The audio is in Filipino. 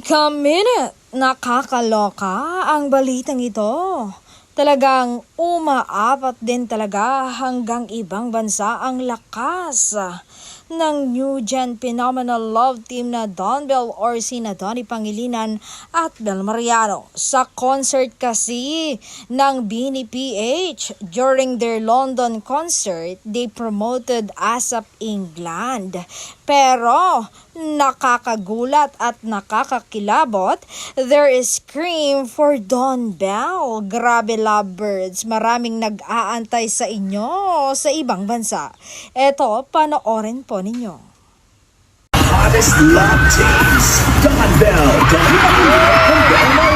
Chika Minute, nakakaloka ang balitang ito. Talagang umaapat din talaga hanggang ibang bansa ang lakas ng new gen phenomenal love team na Don Bell or sina Donnie Pangilinan at Bel Mariano. Sa concert kasi ng Bini PH during their London concert, they promoted ASAP England. Pero nakakagulat at nakakakilabot, there is scream for Don Bell. Grabe lovebirds, maraming nag-aantay sa inyo sa ibang bansa. Eto, panoorin po ninyo. Hottest love teams, Don Bell, Donnie Pangilinan, and Bel Mariano.